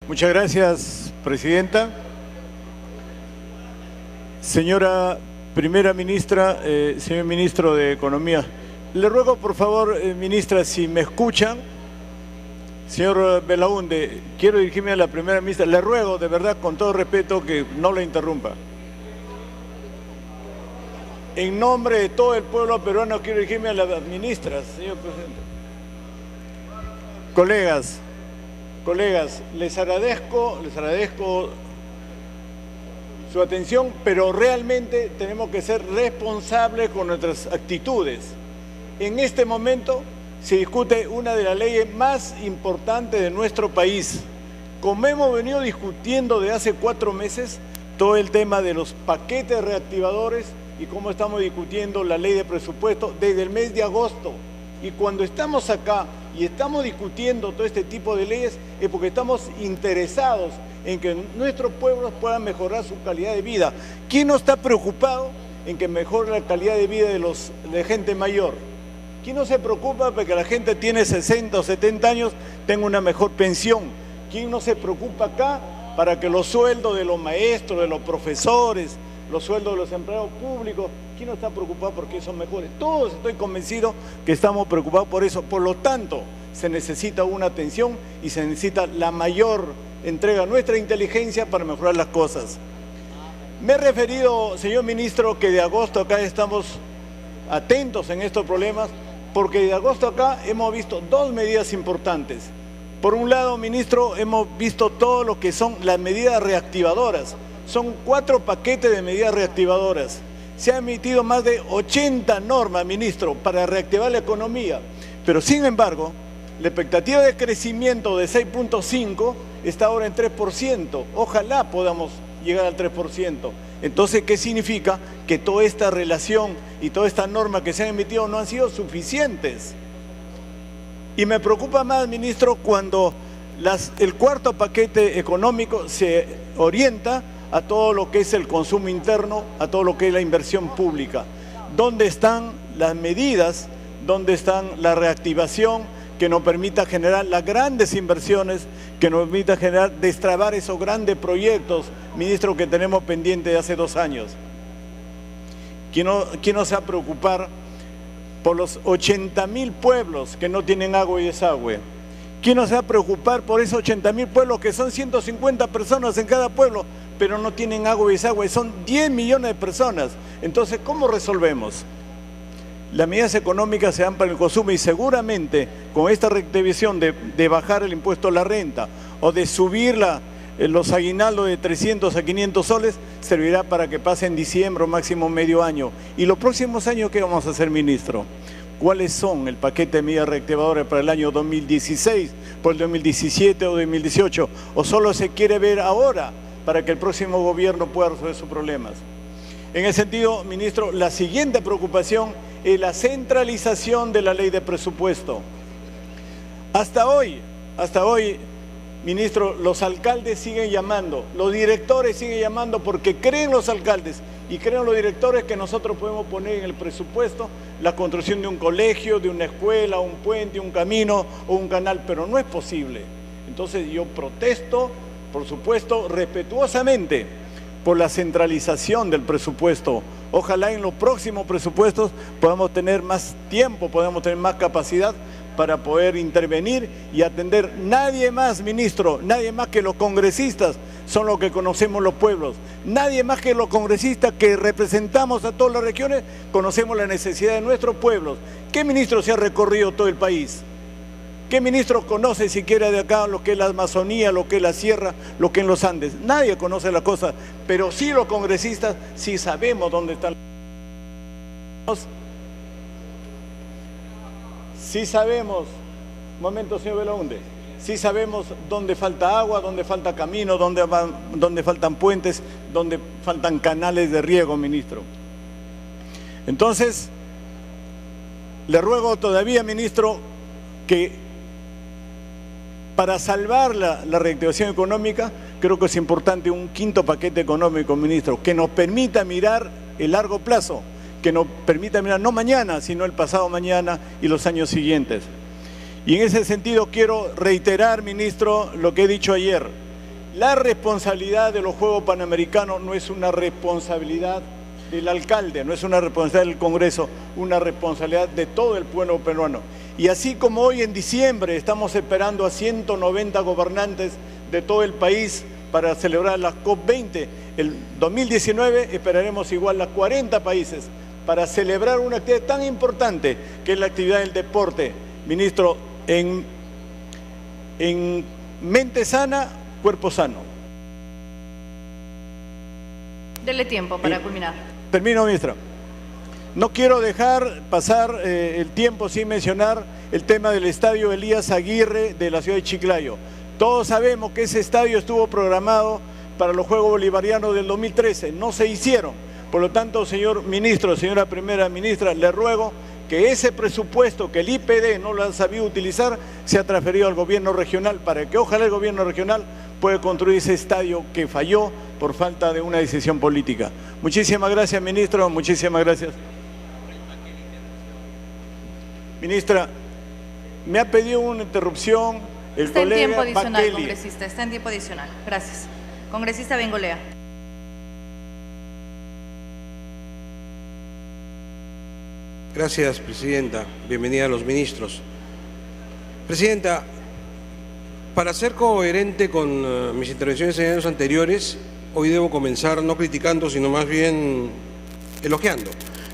Muchas gracias, Presidenta. Señora Primera Ministra, señor Ministro de Economía, le ruego por favor, Ministra, si me escuchan. Señor Belaúnde, quiero dirigirme a la Primera Ministra. Le ruego, de verdad, con todo respeto, que no la interrumpa. En nombre de todo el pueblo peruano quiero dirigirme a las ministras, señor Presidente. Colegas, les agradezco su atención, pero realmente tenemos que ser responsables con nuestras actitudes. En este momento se discute una de las leyes más importantes de nuestro país. Como hemos venido discutiendo de hace 4 meses, todo el tema de los paquetes reactivadores y cómo estamos discutiendo la ley de presupuesto desde el mes de agosto. Y cuando estamos acá y estamos discutiendo todo este tipo de leyes es porque estamos interesados en que nuestros pueblos puedan mejorar su calidad de vida. ¿Quién no está preocupado en que mejore la calidad de vida de gente mayor? ¿Quién no se preocupa porque la gente tiene 60 o 70 años tenga una mejor pensión? ¿Quién no se preocupa acá para que los sueldos de los maestros, de los profesores, los sueldos de los empleados públicos, quién no está preocupado porque son mejores? Todos estoy convencido que estamos preocupados por eso. Por lo tanto, se necesita una atención y se necesita la mayor entrega a nuestra inteligencia para mejorar las cosas. Me he referido, señor ministro, que de agosto acá estamos atentos en estos problemas, porque de agosto acá hemos visto 2 medidas importantes. Por un lado, ministro, hemos visto todo lo que son las medidas reactivadoras. Son 4 paquetes de medidas reactivadoras. Se han emitido más de 80 normas, ministro, para reactivar la economía. Pero, sin embargo, la expectativa de crecimiento de 6.5 está ahora en 3%. Ojalá podamos llegar al 3%. Entonces, ¿qué significa? Que toda esta relación y todas estas normas que se han emitido no han sido suficientes. Y me preocupa más, ministro, cuando el 4.º paquete económico se orienta a todo lo que es el consumo interno, a todo lo que es la inversión pública. ¿Dónde están las medidas? ¿Dónde están la reactivación que nos permita generar las grandes inversiones, que nos permita destrabar esos grandes proyectos, ministro, que tenemos pendientes de hace 2 años? ¿Quién no se va a preocupar por los 80.000 pueblos que no tienen agua y desagüe? ¿Quién no se va a preocupar por esos 80.000 pueblos que son 150 personas en cada pueblo, pero no tienen agua y desagüe? Son 10 millones de personas. Entonces, ¿cómo resolvemos? Las medidas económicas se dan para el consumo y seguramente con esta reactivación de bajar el impuesto a la renta o de subir los aguinaldos de 300 a 500 soles, servirá para que pase en diciembre o máximo medio año. ¿Y los próximos años qué vamos a hacer, ministro? ¿Cuáles son el paquete de medidas reactivadoras para el año 2016, por el 2017 o 2018? ¿O solo se quiere ver ahora para que el próximo gobierno pueda resolver sus problemas? En ese sentido, ministro, la siguiente preocupación es la centralización de la ley de presupuesto. Hasta hoy, ministro, los alcaldes siguen llamando, los directores siguen llamando porque creen los alcaldes y creen los directores que nosotros podemos poner en el presupuesto la construcción de un colegio, de una escuela, un puente, un camino o un canal, pero no es posible. Entonces yo protesto, por supuesto, respetuosamente por la centralización del presupuesto. Ojalá en los próximos presupuestos podamos tener más tiempo, podamos tener más capacidad para poder intervenir y atender. Nadie más, ministro, nadie más que los congresistas son los que conocemos los pueblos. Nadie más que los congresistas que representamos a todas las regiones conocemos la necesidad de nuestros pueblos. ¿Qué ministro se ha recorrido todo el país? ¿Qué ministro conoce siquiera de acá lo que es la Amazonía, lo que es la sierra, lo que es los Andes? Nadie conoce la cosa, pero sí los congresistas sí sabemos dónde están. Sí sabemos, un momento, señor Belaúnde, sí sabemos dónde falta agua, dónde falta camino, dónde faltan puentes, dónde faltan canales de riego, ministro. Entonces, le ruego todavía, ministro, que para salvar la reactivación económica, creo que es importante un 5.º paquete económico, ministro, que nos permita mirar el largo plazo, que nos permita mirar no mañana, sino el pasado mañana y los años siguientes. Y en ese sentido quiero reiterar, ministro, lo que he dicho ayer. La responsabilidad de los Juegos Panamericanos no es una responsabilidad del alcalde, no es una responsabilidad del Congreso, una responsabilidad de todo el pueblo peruano. Y así como hoy en diciembre estamos esperando a 190 gobernantes de todo el país para celebrar la COP20, el 2019 esperaremos igual a 40 países para celebrar una actividad tan importante que es la actividad del deporte. Ministro, en mente sana, cuerpo sano. Dele tiempo para culminar. Termino, ministra. No quiero dejar pasar el tiempo sin mencionar el tema del estadio Elías Aguirre de la ciudad de Chiclayo. Todos sabemos que ese estadio estuvo programado para los Juegos Bolivarianos del 2013, no se hicieron. Por lo tanto, señor ministro, señora primera ministra, le ruego que ese presupuesto que el IPD no lo ha sabido utilizar sea transferido al gobierno regional para que ojalá el gobierno regional pueda construir ese estadio que falló por falta de una decisión política. Muchísimas gracias, ministro, muchísimas gracias. Ministra, me ha pedido una interrupción el colega Está en tiempo adicional, Bakeli. congresista, está en tiempo adicional. Gracias. Congresista Bengolea. Gracias, presidenta. Bienvenida a los ministros. Presidenta, para ser coherente con mis intervenciones en años anteriores, hoy debo comenzar no criticando, sino más bien elogiando.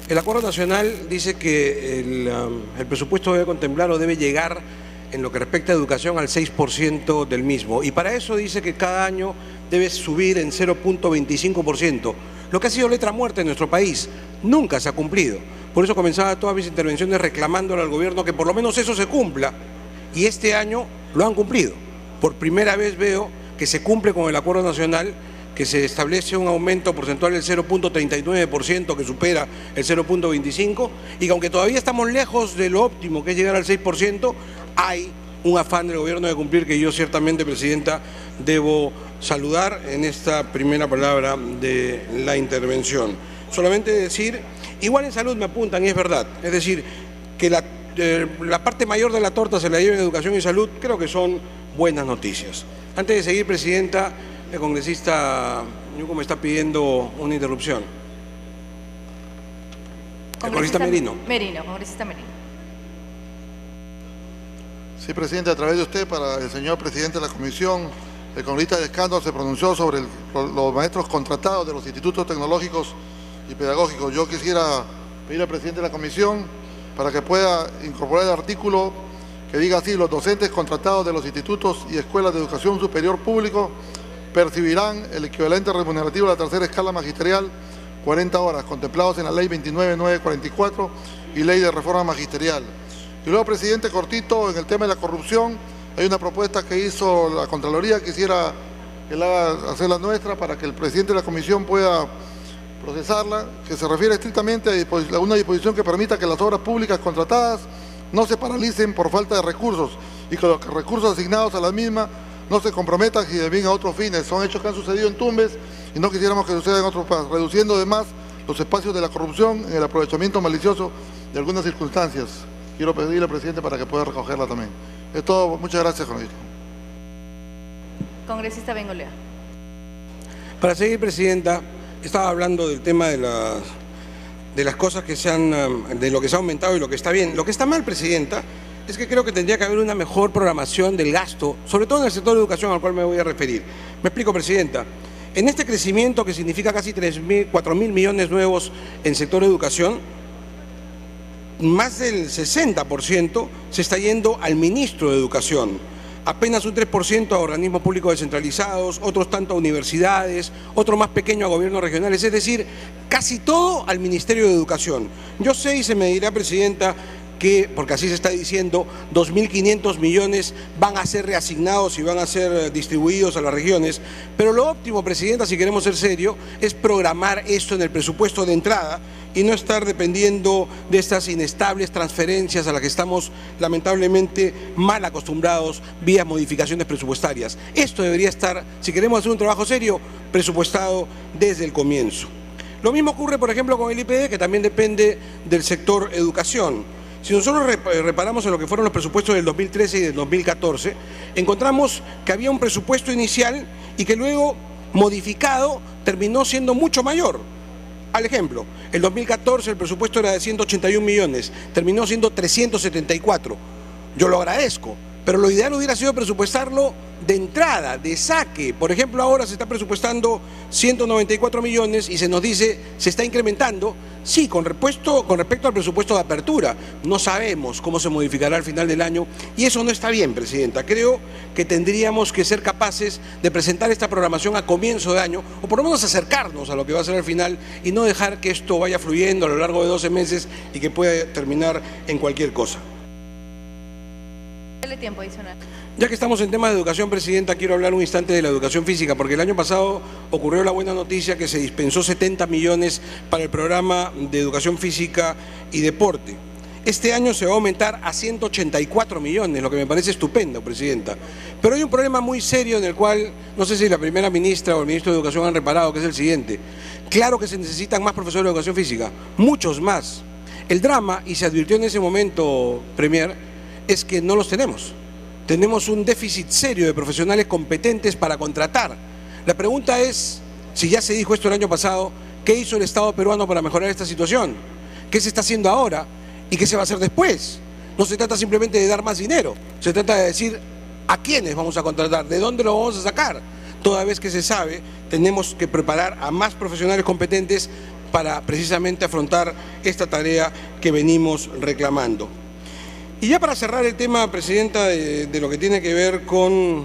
El Acuerdo Nacional dice que el presupuesto debe contemplar o debe llegar en lo que respecta a educación al 6% del mismo. Y para eso dice que cada año debe subir en 0.25%, lo que ha sido letra muerta en nuestro país. Nunca se ha cumplido. Por eso comenzaba todas mis intervenciones reclamándole al gobierno que por lo menos eso se cumpla. Y este año lo han cumplido. Por primera vez veo que se cumple con el Acuerdo Nacional, que se establece un aumento porcentual del 0.39%, que supera el 0.25%, y que aunque todavía estamos lejos de lo óptimo, que es llegar al 6%, hay un afán del gobierno de cumplir que yo ciertamente, presidenta, debo saludar en esta primera palabra de la intervención. Solamente decir, igual en salud me apuntan, y es verdad, es decir, que la parte mayor de la torta se la lleva en educación y salud, creo que son buenas noticias. Antes de seguir, presidenta, el congresista Ñuco me está pidiendo una interrupción. El congresista Merino. Congresista Merino. Sí, presidente, a través de usted, para el señor presidente de la comisión, el congresista de escándalo se pronunció sobre los maestros contratados de los institutos tecnológicos y pedagógicos. Yo quisiera pedir al presidente de la comisión para que pueda incorporar el artículo que diga así: los docentes contratados de los institutos y escuelas de educación superior público percibirán el equivalente remunerativo de la tercera escala magisterial, 40 horas, contemplados en la Ley 29.944 y Ley de Reforma Magisterial. Y luego, presidente, cortito, en el tema de la corrupción, hay una propuesta que hizo la Contraloría, quisiera que la haga hacer la nuestra para que el presidente de la comisión pueda procesarla, que se refiere estrictamente a una disposición que permita que las obras públicas contratadas no se paralicen por falta de recursos y que los recursos asignados a las mismas no se comprometan y desvíen a otros fines. Son hechos que han sucedido en Tumbes y no quisiéramos que suceda en otros países, reduciendo además los espacios de la corrupción en el aprovechamiento malicioso de algunas circunstancias. Quiero pedirle al presidente para que pueda recogerla también. Es todo. Muchas gracias, congresista. Congresista Bengolea. Para seguir, presidenta, estaba hablando del tema de las cosas que de lo que se ha aumentado y lo que está bien. Lo que está mal, presidenta, es que creo que tendría que haber una mejor programación del gasto, sobre todo en el sector de educación al cual me voy a referir. Me explico, presidenta. En este crecimiento que significa casi 4.000 millones nuevos en sector de educación, más del 60% se está yendo al ministro de Educación. Apenas un 3% a organismos públicos descentralizados, otros tanto a universidades, otro más pequeño a gobiernos regionales, es decir, casi todo al Ministerio de Educación. Yo sé, y se me dirá, presidenta, que, porque así se está diciendo, 2.500 millones van a ser reasignados y van a ser distribuidos a las regiones, pero lo óptimo, presidenta, si queremos ser serios, es programar esto en el presupuesto de entrada y no estar dependiendo de estas inestables transferencias a las que estamos lamentablemente mal acostumbrados vía modificaciones presupuestarias. Esto debería estar, si queremos hacer un trabajo serio, presupuestado desde el comienzo. Lo mismo ocurre, por ejemplo, con el IPD, que también depende del sector educación. Si nosotros reparamos en lo que fueron los presupuestos del 2013 y del 2014, encontramos que había un presupuesto inicial y que luego, modificado, terminó siendo mucho mayor. Al ejemplo, el 2014 el presupuesto era de 181 millones, terminó siendo 374. Yo lo agradezco, pero lo ideal hubiera sido presupuestarlo de entrada, de saque. Por ejemplo, ahora se está presupuestando 194 millones y se nos dice, se está incrementando. Sí, con respecto al presupuesto de apertura. No sabemos cómo se modificará al final del año y eso no está bien, Presidenta. Creo que tendríamos que ser capaces de presentar esta programación a comienzo de año o por lo menos acercarnos a lo que va a ser al final y no dejar que esto vaya fluyendo a lo largo de 12 meses y que pueda terminar en cualquier cosa. Dele tiempo adicional. Ya que estamos en temas de educación, Presidenta, quiero hablar un instante de la educación física, porque el año pasado ocurrió la buena noticia que se dispensó 70 millones para el programa de educación física y deporte. Este año se va a aumentar a 184 millones, lo que me parece estupendo, Presidenta. Pero hay un problema muy serio en el cual, no sé si la primera ministra o el ministro de Educación han reparado, que es el siguiente. Claro que se necesitan más profesores de educación física, muchos más. El drama, y se advirtió en ese momento, Premier, es que no los tenemos. Tenemos un déficit serio de profesionales competentes para contratar. La pregunta es, si ya se dijo esto el año pasado, ¿qué hizo el Estado peruano para mejorar esta situación? ¿Qué se está haciendo ahora? ¿Y qué se va a hacer después? No se trata simplemente de dar más dinero, se trata de decir a quiénes vamos a contratar, de dónde lo vamos a sacar. Toda vez que se sabe, tenemos que preparar a más profesionales competentes para precisamente afrontar esta tarea que venimos reclamando. Y ya para cerrar el tema, Presidenta, de lo que tiene que ver con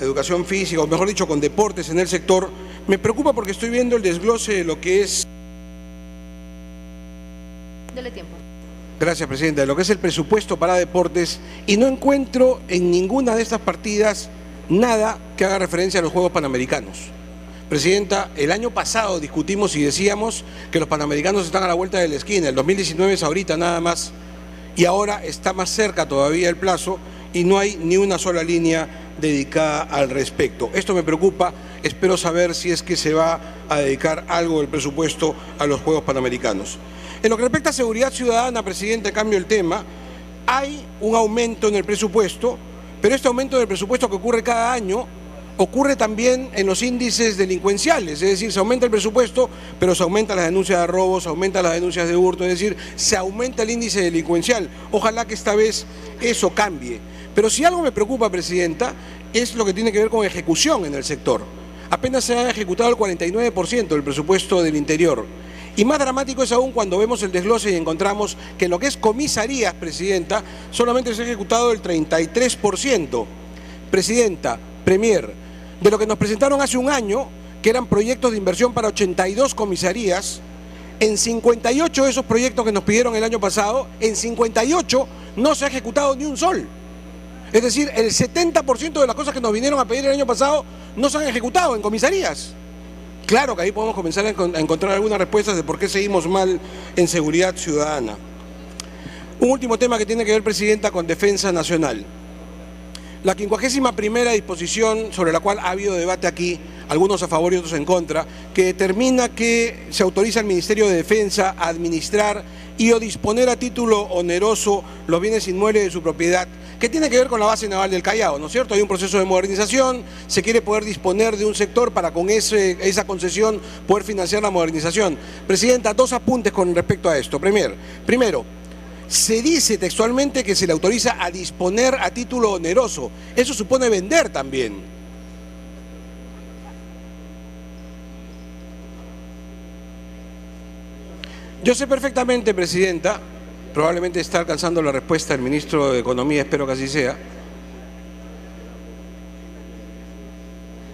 educación física, o mejor dicho, con deportes en el sector, me preocupa porque estoy viendo el desglose de lo que es... Dele tiempo. Gracias, Presidenta. De lo que es el presupuesto para deportes y no encuentro en ninguna de estas partidas nada que haga referencia a los Juegos Panamericanos. Presidenta, el año pasado discutimos y decíamos que los Panamericanos están a la vuelta de la esquina, el 2019 es ahorita nada más. Y ahora está más cerca todavía el plazo y no hay ni una sola línea dedicada al respecto. Esto me preocupa, espero saber si es que se va a dedicar algo del presupuesto a los Juegos Panamericanos. En lo que respecta a seguridad ciudadana, Presidente, cambio el tema, hay un aumento en el presupuesto, pero este aumento del presupuesto que ocurre cada año ocurre también en los índices delincuenciales, es decir, se aumenta el presupuesto, pero se aumentan las denuncias de robos, se aumentan las denuncias de hurto, es decir, se aumenta el índice delincuencial. Ojalá que esta vez eso cambie. Pero si algo me preocupa, Presidenta, es lo que tiene que ver con ejecución en el sector. Apenas se ha ejecutado el 49% del presupuesto del interior. Y más dramático es aún cuando vemos el desglose y encontramos que en lo que es comisarías, Presidenta, solamente se ha ejecutado el 33%. Presidenta, Premier, de lo que nos presentaron hace un año, que eran proyectos de inversión para 82 comisarías, en 58 de esos proyectos que nos pidieron el año pasado, en 58 no se ha ejecutado ni un sol. Es decir, el 70% de las cosas que nos vinieron a pedir el año pasado no se han ejecutado en comisarías. Claro que ahí podemos comenzar a encontrar algunas respuestas de por qué seguimos mal en seguridad ciudadana. Un último tema que tiene que ver, Presidenta, con defensa nacional. La 51ª disposición sobre la cual ha habido debate aquí, algunos a favor y otros en contra, que determina que se autoriza al Ministerio de Defensa a administrar y o disponer a título oneroso los bienes inmuebles de su propiedad, que tiene que ver con la base naval del Callao, ¿no es cierto? Hay un proceso de modernización, se quiere poder disponer de un sector para con esa concesión poder financiar la modernización. Presidenta, dos apuntes con respecto a esto. Primero, se dice textualmente que se le autoriza a disponer a título oneroso. Eso supone vender también. Yo sé perfectamente, Presidenta, probablemente está alcanzando la respuesta del ministro de Economía, espero que así sea.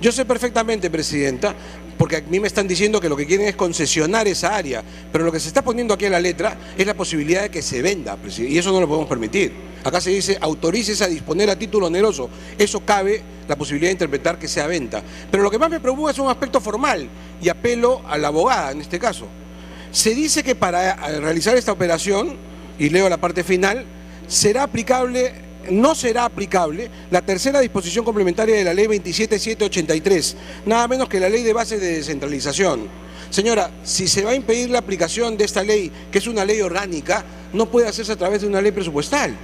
Yo sé perfectamente, Presidenta, porque a mí me están diciendo que lo que quieren es concesionar esa área, pero lo que se está poniendo aquí a la letra es la posibilidad de que se venda, Presidenta, y eso no lo podemos permitir. Acá se dice, autorices a disponer a título oneroso. Eso cabe la posibilidad de interpretar que sea venta. Pero lo que más me preocupa es un aspecto formal, y apelo a la abogada en este caso. Se dice que para realizar esta operación, y leo la parte final, no será aplicable la tercera disposición complementaria de la Ley 27783, nada menos que la Ley de Bases de Descentralización. Señora, si se va a impedir la aplicación de esta ley, que es una ley orgánica, no puede hacerse a través de una ley presupuestal.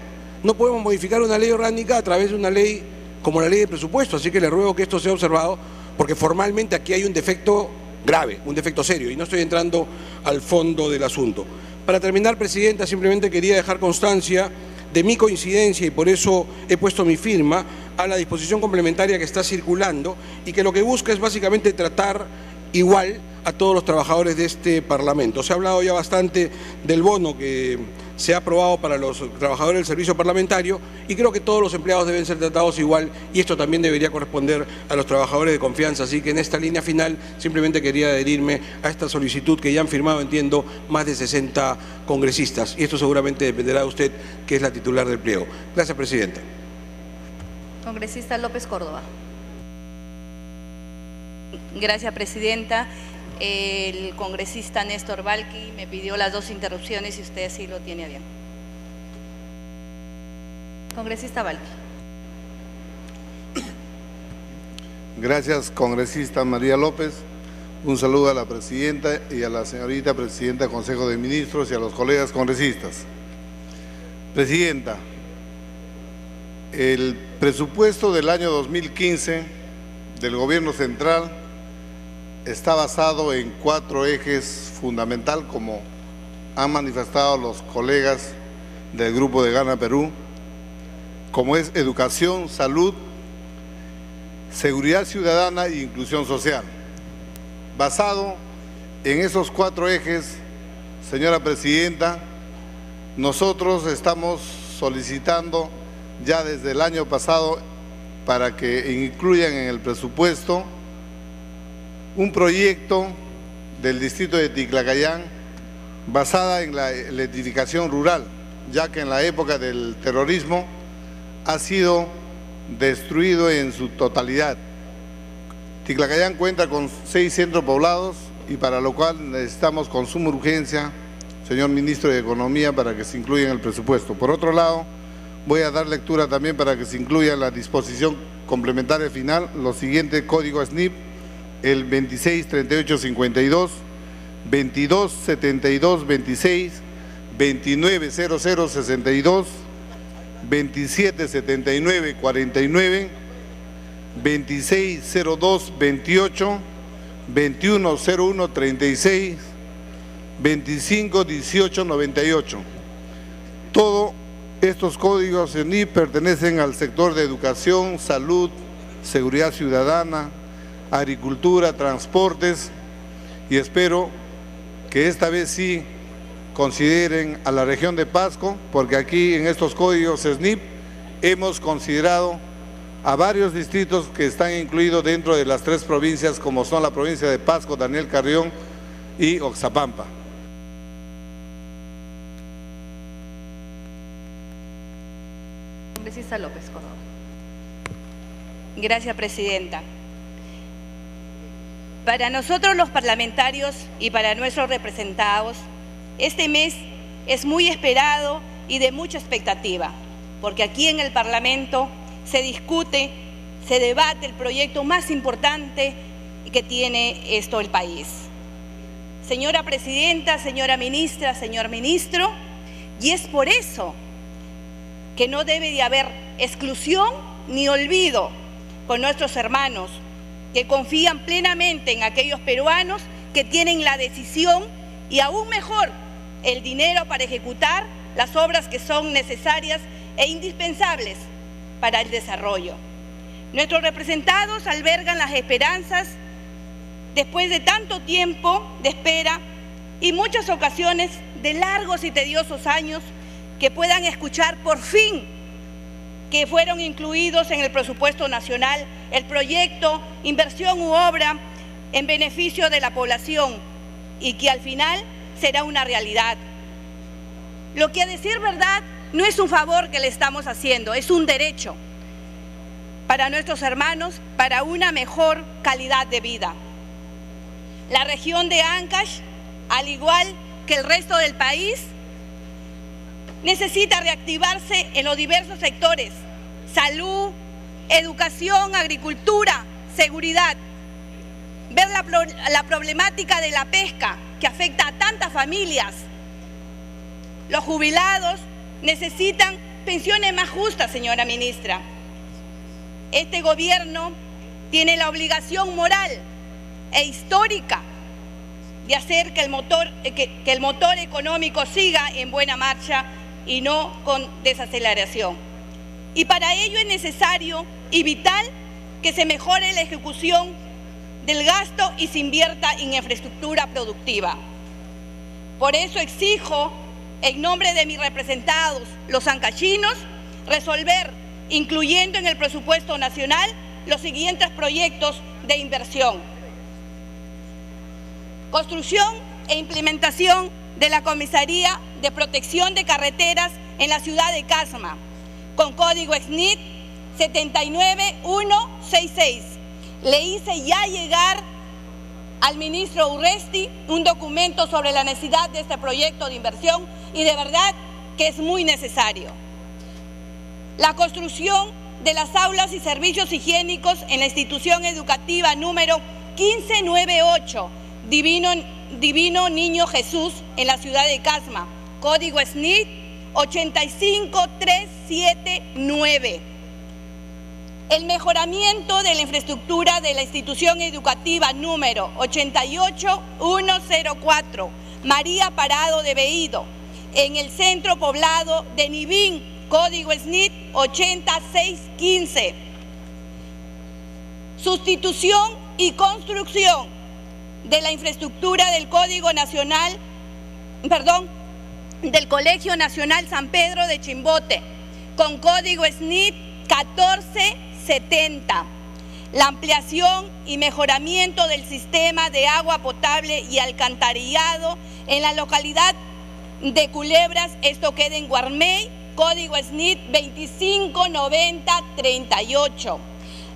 No podemos modificar una ley orgánica a través de una ley como la ley de presupuesto, así que le ruego que esto sea observado, porque formalmente aquí hay un defecto grave, un defecto serio, y no estoy entrando al fondo del asunto. Para terminar, Presidenta, simplemente quería dejar constancia de mi coincidencia, y por eso he puesto mi firma a la disposición complementaria que está circulando y que lo que busca es básicamente tratar igual a todos los trabajadores de este Parlamento. Se ha hablado ya bastante del bono que se ha aprobado para los trabajadores del servicio parlamentario y creo que todos los empleados deben ser tratados igual y esto también debería corresponder a los trabajadores de confianza. Así que en esta línea final simplemente quería adherirme a esta solicitud que ya han firmado, entiendo, más de 60 congresistas y esto seguramente dependerá de usted, que es la titular del pliego. Gracias, Presidenta. Congresista López Córdoba. Gracias, Presidenta. El congresista Néstor Valqui me pidió las 2 interrupciones y usted sí lo tiene a bien. Congresista Valqui. Gracias, congresista María López. Un saludo a la Presidenta y a la señorita Presidenta del Consejo de Ministros y a los colegas congresistas. Presidenta, el presupuesto del año 2015 del Gobierno Central está basado en 4 ejes fundamentales, como han manifestado los colegas del Grupo de Gana Perú, como es educación, salud, seguridad ciudadana e inclusión social. Basado en esos 4 ejes, señora Presidenta, nosotros estamos solicitando ya desde el año pasado para que incluyan en el presupuesto un proyecto del distrito de Ticlacayán basada en la electrificación rural, ya que en la época del terrorismo ha sido destruido en su totalidad. Ticlacayán cuenta con 6 centros poblados y para lo cual necesitamos con suma urgencia, señor Ministro de Economía, para que se incluya en el presupuesto. Por otro lado, voy a dar lectura también para que se incluya en la disposición complementaria final los siguientes códigos SNIP, el 263852, 227226, 290062, 277949, 260228, 210136, 251898. Todos estos códigos SNIP pertenecen al sector de educación, salud, seguridad ciudadana, agricultura, transportes, y espero que esta vez sí consideren a la región de Pasco, porque aquí en estos códigos SNIP hemos considerado a varios distritos que están incluidos dentro de las 3 provincias, como son la provincia de Pasco, Daniel Carrión y Oxapampa. Congresista López Córdoba. Gracias, Presidenta. Para nosotros los parlamentarios y para nuestros representados, este mes es muy esperado y de mucha expectativa, porque aquí en el Parlamento se discute, se debate el proyecto más importante que tiene el país. Señora Presidenta, señora Ministra, señor Ministro, y es por eso que no debe de haber exclusión ni olvido con nuestros hermanos que confían plenamente en aquellos peruanos que tienen la decisión y aún mejor el dinero para ejecutar las obras que son necesarias e indispensables para el desarrollo. Nuestros representados albergan las esperanzas después de tanto tiempo de espera y muchas ocasiones de largos y tediosos años que puedan escuchar por fin que fueron incluidos en el presupuesto nacional el proyecto, inversión u obra en beneficio de la población y que al final será una realidad. Lo que a decir verdad no es un favor que le estamos haciendo, es un derecho para nuestros hermanos, para una mejor calidad de vida. La región de Ancash, al igual que el resto del país, necesita reactivarse en los diversos sectores: salud, educación, agricultura, seguridad. ver la problemática de la pesca que afecta a tantas familias. Los jubilados necesitan pensiones más justas, señora ministra. Este gobierno tiene la obligación moral e histórica de hacer que el motor económico siga en buena marcha y no con desaceleración. Y para ello es necesario y vital que se mejore la ejecución del gasto y se invierta en infraestructura productiva. Por eso exijo, en nombre de mis representados, los ancachinos, resolver, incluyendo en el presupuesto nacional, los siguientes proyectos de inversión. Construcción e implementación de la Comisaría de Protección de Carreteras en la ciudad de Casma, con código SNIT 79166. Le hice ya llegar al ministro Urresti un documento sobre la necesidad de este proyecto de inversión y de verdad que es muy necesario. La construcción de las aulas y servicios higiénicos en la institución educativa número 1598, Divino Niño Jesús, en la ciudad de Casma, código SNIT 85379. El mejoramiento de la infraestructura de la institución educativa número 88104, María Parado de Veído, en el centro poblado de Nivín, código SNIT 80615. Sustitución y construcción de la infraestructura del del Colegio Nacional San Pedro de Chimbote, con código SNIT 1470. La ampliación y mejoramiento del sistema de agua potable y alcantarillado en la localidad de Culebras, esto queda en Guarmey, código SNIT 259038.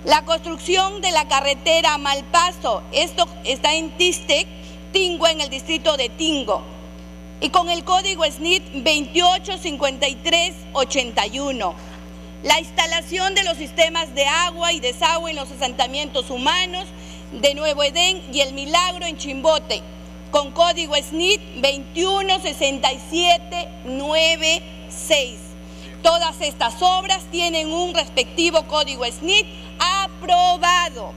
La construcción de la carretera Malpaso, esto está en Tistec, Tingo, en el distrito de Tingo, y con el código SNIT 285381. La instalación de los sistemas de agua y desagüe en los asentamientos humanos de Nuevo Edén y El Milagro en Chimbote, con código SNIT 216796. Todas estas obras tienen un respectivo código SNIT aprobado.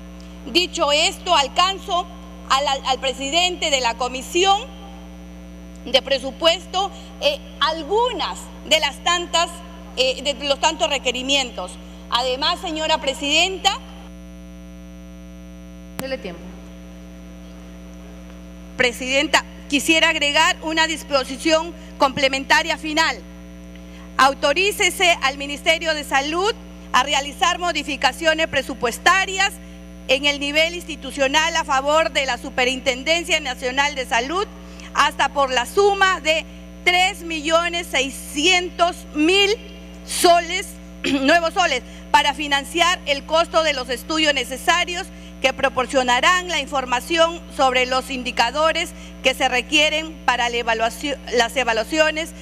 Dicho esto, alcanzo al presidente de la Comisión de Presupuesto algunas de los tantos requerimientos. Además, señora presidenta, dele tiempo. Presidenta, quisiera agregar una disposición complementaria final. Autorícese al Ministerio de Salud a realizar modificaciones presupuestarias en el nivel institucional a favor de la Superintendencia Nacional de Salud hasta por la suma de 3.600.000 nuevos soles para financiar el costo de los estudios necesarios que proporcionarán la información sobre los indicadores que se requieren para las evaluaciones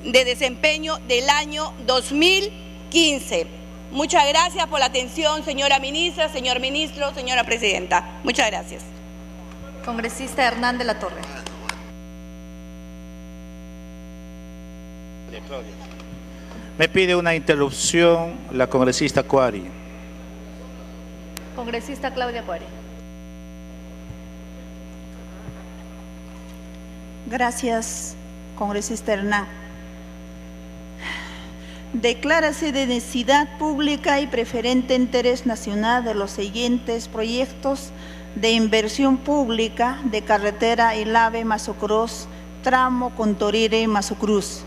de desempeño del año 2015. Muchas gracias por la atención, señora ministra, señor ministro, señora presidenta. Muchas gracias. Congresista Hernán de la Torre. Me pide una interrupción la congresista Cuari. Congresista Claudia Cuari. Gracias, congresista Hernán. Declárase de necesidad pública y preferente interés nacional de los siguientes proyectos de inversión pública de carretera Ilave-Mazo Cruz, tramo Contorire-Mazo Cruz.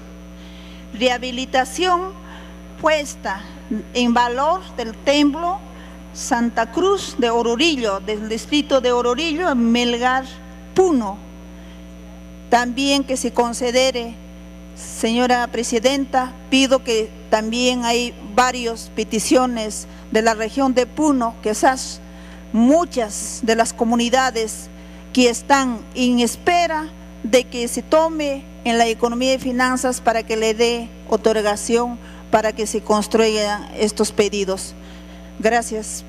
Rehabilitación puesta en valor del templo Santa Cruz de Ororillo, del distrito de Ororillo, en Melgar, Puno. También que se considere, señora presidenta, pido que también hay varias peticiones de la región de Puno, quizás muchas de las comunidades que están en espera de que se tome en la economía y finanzas para que le dé otorgación para que se construyan estos pedidos. Gracias.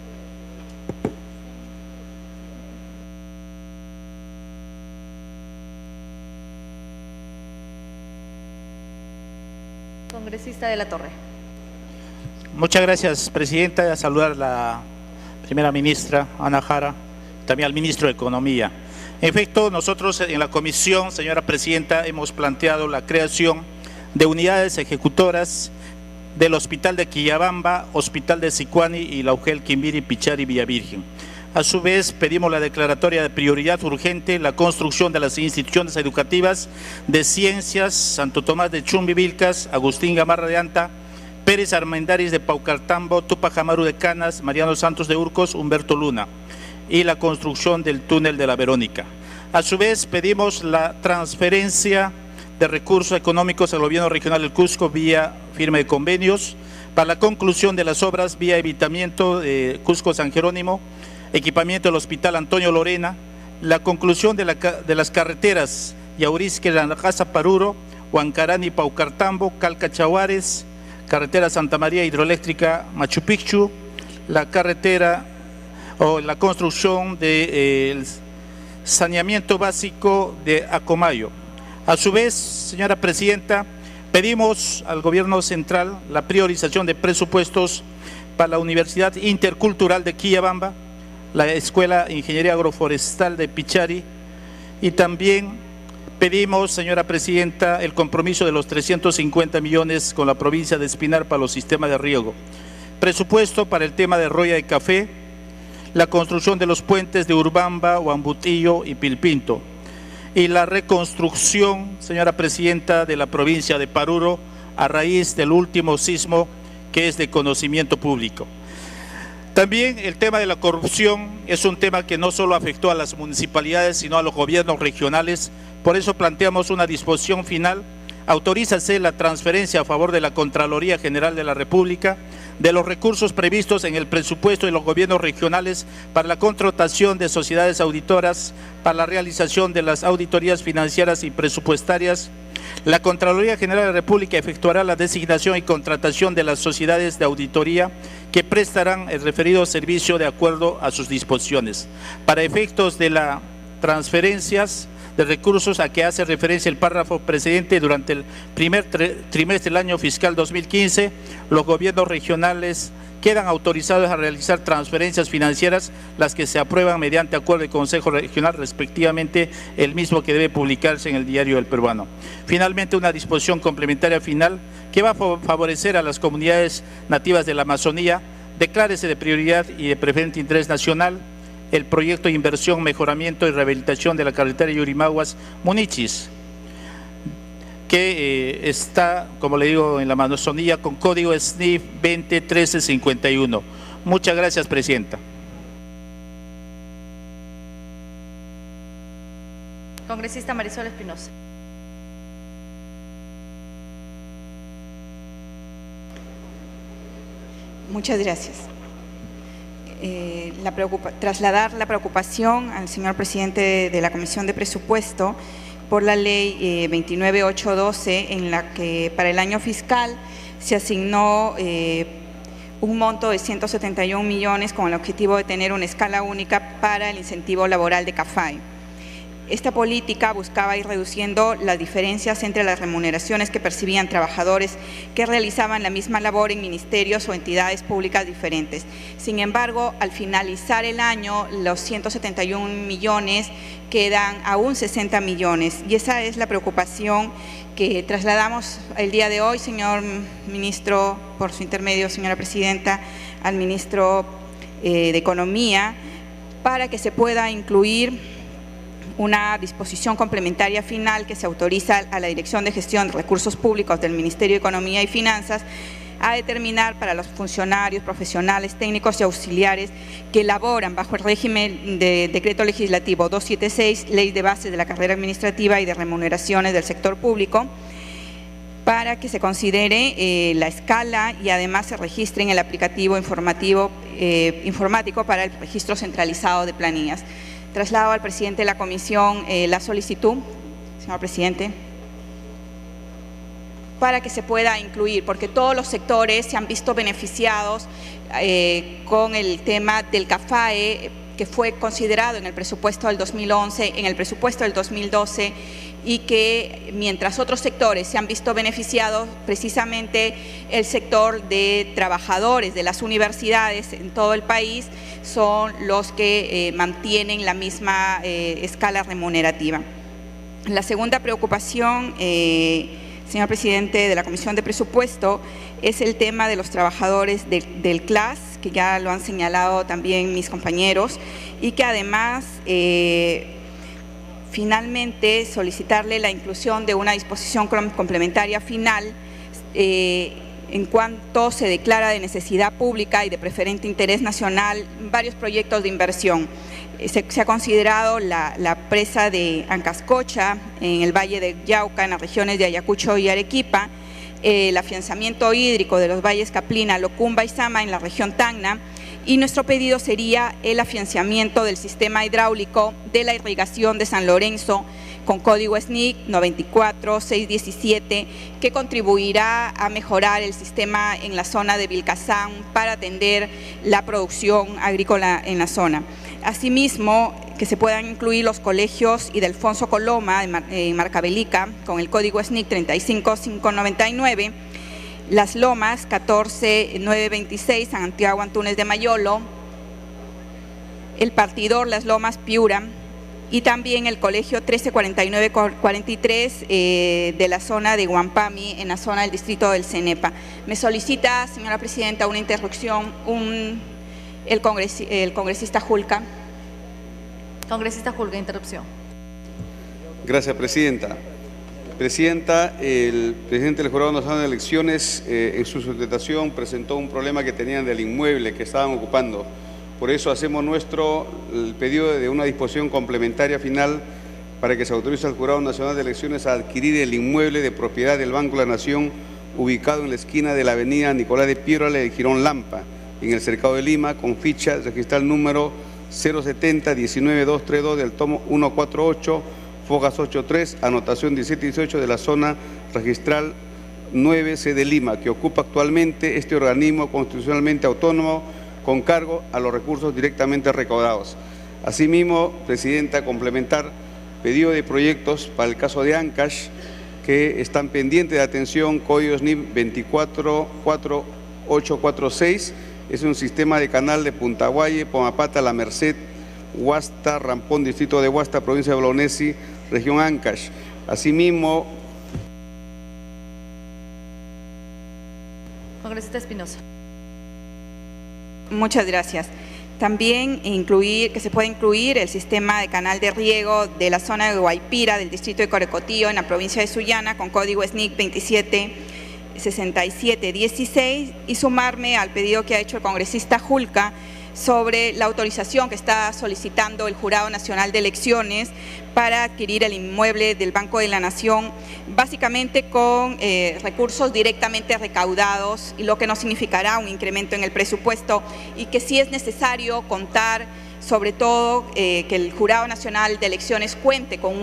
Congresista de la Torre. Muchas gracias, presidenta. A saludar a la primera ministra, Ana Jara, también al ministro de Economía. En efecto, nosotros en la comisión, señora presidenta, hemos planteado la creación de unidades ejecutoras del Hospital de Quillabamba, Hospital de Sicuani y Laujel, Quimbiri, Pichari, Villavirgen. A su vez, pedimos la declaratoria de prioridad urgente, la construcción de las instituciones educativas de Ciencias, Santo Tomás de Chumbivilcas, Agustín Gamarra de Anta, Pérez Armendáriz de Paucartambo, Tupac Amaru de Canas, Mariano Santos de Urcos, Humberto Luna, y la construcción del túnel de la Verónica. A su vez, pedimos la transferencia de recursos económicos al gobierno regional del Cusco vía firma de convenios para la conclusión de las obras vía evitamiento de Cusco-San Jerónimo, equipamiento del Hospital Antonio Lorena, la conclusión de las carreteras Yaurisque, Lanajasa, Paruro, Huancarani, Paucartambo, Calcachahuares, carretera Santa María Hidroeléctrica Machu Picchu, la carretera o la construcción del saneamiento básico de Acomayo. A su vez, señora presidenta, pedimos al gobierno central la priorización de presupuestos para la Universidad Intercultural de Quillabamba, la Escuela de Ingeniería Agroforestal de Pichari, y también pedimos, señora presidenta, el compromiso de los 350 millones con la provincia de Espinar para los sistemas de riego, presupuesto para el tema de Roya de Café, la construcción de los puentes de Urbamba, Huambutillo y Pilpinto, y la reconstrucción, señora presidenta, de la provincia de Paruro a raíz del último sismo que es de conocimiento público. También el tema de la corrupción es un tema que no solo afectó a las municipalidades, sino a los gobiernos regionales. Por eso planteamos una disposición final. Autorízase la transferencia a favor de la Contraloría General de la República de los recursos previstos en el presupuesto de los gobiernos regionales para la contratación de sociedades auditoras, para la realización de las auditorías financieras y presupuestarias. La Contraloría General de la República efectuará la designación y contratación de las sociedades de auditoría que prestarán el referido servicio de acuerdo a sus disposiciones. Para efectos de las transferencias de recursos a que hace referencia el párrafo precedente, durante el primer trimestre del año fiscal 2015, los gobiernos regionales quedan autorizados a realizar transferencias financieras, las que se aprueban mediante acuerdo de Consejo Regional, respectivamente el mismo que debe publicarse en el Diario del Peruano. Finalmente, una disposición complementaria final que va a favorecer a las comunidades nativas de la Amazonía. Declárese de prioridad y de preferente interés nacional el proyecto de inversión, mejoramiento y rehabilitación de la carretera Yurimaguas-Munichis, que está, como le digo, en la Amazonía con código SNIF 201351. Muchas gracias, presidenta. Congresista Marisol Espinosa. Muchas gracias. Trasladar la preocupación al señor presidente de la Comisión de Presupuesto por la ley 29812, en la que para el año fiscal se asignó un monto de 171 millones con el objetivo de tener una escala única para el incentivo laboral de CAFAE. Esta política buscaba ir reduciendo las diferencias entre las remuneraciones que percibían trabajadores que realizaban la misma labor en ministerios o entidades públicas diferentes. Sin embargo, al finalizar el año, los 171 millones quedan aún 60 millones. Y esa es la preocupación que trasladamos el día de hoy, señor ministro, por su intermedio, señora presidenta, al ministro de Economía, para que se pueda incluir una disposición complementaria final que se autoriza a la Dirección de Gestión de Recursos Públicos del Ministerio de Economía y Finanzas a determinar para los funcionarios, profesionales, técnicos y auxiliares que laboran bajo el régimen de Decreto Legislativo 276, Ley de Bases de la Carrera Administrativa y de Remuneraciones del Sector Público, para que se considere la escala y además se registre en el aplicativo informático para el registro centralizado de planillas. Traslado al presidente de la comisión la solicitud, señor presidente, para que se pueda incluir, porque todos los sectores se han visto beneficiados con el tema del CAFAE que fue considerado en el presupuesto del 2011, en el presupuesto del 2012, y que mientras otros sectores se han visto beneficiados, precisamente el sector de trabajadores de las universidades en todo el país son los que mantienen la misma escala remunerativa. La segunda preocupación, señor presidente de la Comisión de Presupuesto, es el tema de los trabajadores del CLAS, que ya lo han señalado también mis compañeros, y que además finalmente solicitarle la inclusión de una disposición complementaria final en cuanto se declara de necesidad pública y de preferente interés nacional varios proyectos de inversión. Se ha considerado la presa de Ancascocha en el Valle de Yauca, en las regiones de Ayacucho y Arequipa, el afianzamiento hídrico de los valles Caplina, Locumba y Sama en la región Tacna, y nuestro pedido sería el afianzamiento del sistema hidráulico de la irrigación de San Lorenzo con código SNIC 94617, que contribuirá a mejorar el sistema en la zona de Vilcazán para atender la producción agrícola en la zona. Asimismo, que se puedan incluir los colegios Ildefonso Coloma en Marcabelica con el código SNIC 35599, Las Lomas 14926 Santiago Antunes de Mayolo, el Partidor Las Lomas Piura y también el colegio 134943 de la zona de Huampami, en la zona del distrito del Cenepa. Me solicita, señora presidenta, una interrupción el congresista Julca. Congresista Julca, interrupción. Gracias, presidenta. Presidenta, el presidente del Jurado Nacional de Elecciones en su sustentación presentó un problema que tenían del inmueble que estaban ocupando. Por eso hacemos nuestro el pedido de una disposición complementaria final para que se autorice al Jurado Nacional de Elecciones a adquirir el inmueble de propiedad del Banco de la Nación ubicado en la esquina de la avenida Nicolás de Piérola de Girón Lampa, en el Cercado de Lima, con ficha registral número 070-19232 del tomo 148, Fogas 83, anotación 1718 de la zona registral 9C de Lima, que ocupa actualmente este organismo constitucionalmente autónomo con cargo a los recursos directamente recaudados. Asimismo, presidenta, complementar pedido de proyectos para el caso de Ancash, que están pendientes de atención, código SNIP 244846, es un sistema de canal de Puntaguaye, Pomapata, La Merced, Huasta, Rampón, distrito de Huasta, provincia de Bolognesi, región Ancash. Asimismo, Congresista Espinosa. Muchas gracias. También que se pueda incluir el sistema de canal de riego de la zona de Guaypira, del distrito de Corecotillo, en la provincia de Sullana, con código SNIC 276716, y sumarme al pedido que ha hecho el congresista Julca sobre la autorización que está solicitando el Jurado Nacional de Elecciones para adquirir el inmueble del Banco de la Nación, básicamente con recursos directamente recaudados, y lo que no significará un incremento en el presupuesto, y que sí es necesario contar, sobre todo, que el Jurado Nacional de Elecciones cuente con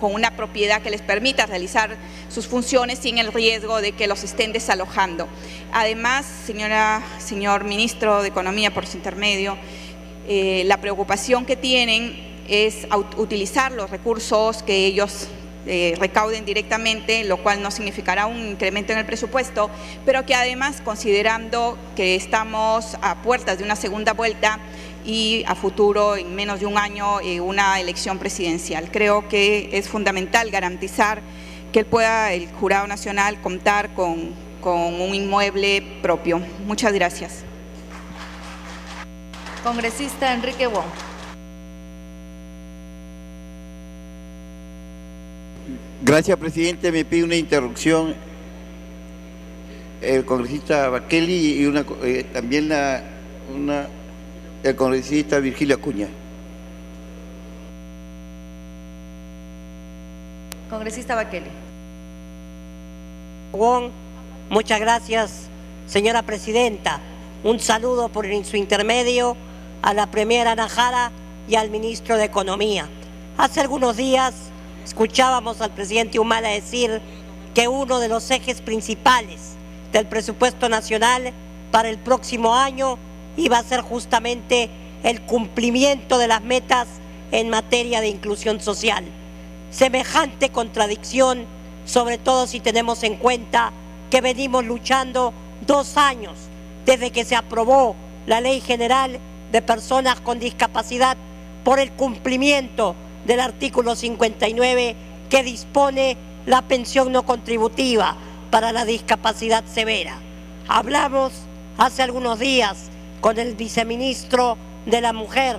una propiedad que les permita realizar sus funciones sin el riesgo de que los estén desalojando. Además, señor ministro de Economía, por su intermedio, la preocupación que tienen es utilizar los recursos que ellos recauden directamente, lo cual no significará un incremento en el presupuesto, pero que además, considerando que estamos a puertas de una segunda vuelta y a futuro, en menos de un año, una elección presidencial, creo que es fundamental garantizar que el Jurado Nacional contar con un inmueble propio. Muchas gracias. Congresista Enrique Wong. Gracias, presidente. Me pide una interrupción el congresista Bakeli y también el congresista Virgilio Acuña. Congresista Bakeli. Muchas gracias, señora presidenta. Un saludo por su intermedio a la primera Ana Jara y al ministro de Economía. Hace algunos días escuchábamos al presidente Humala decir que uno de los ejes principales del presupuesto nacional para el próximo año iba a ser justamente el cumplimiento de las metas en materia de inclusión social. Semejante contradicción, sobre todo si tenemos en cuenta que venimos luchando 2 años desde que se aprobó la Ley General de Personas con Discapacidad por el cumplimiento del artículo 59 que dispone la pensión no contributiva para la discapacidad severa. Hablamos hace algunos días con el viceministro de la Mujer,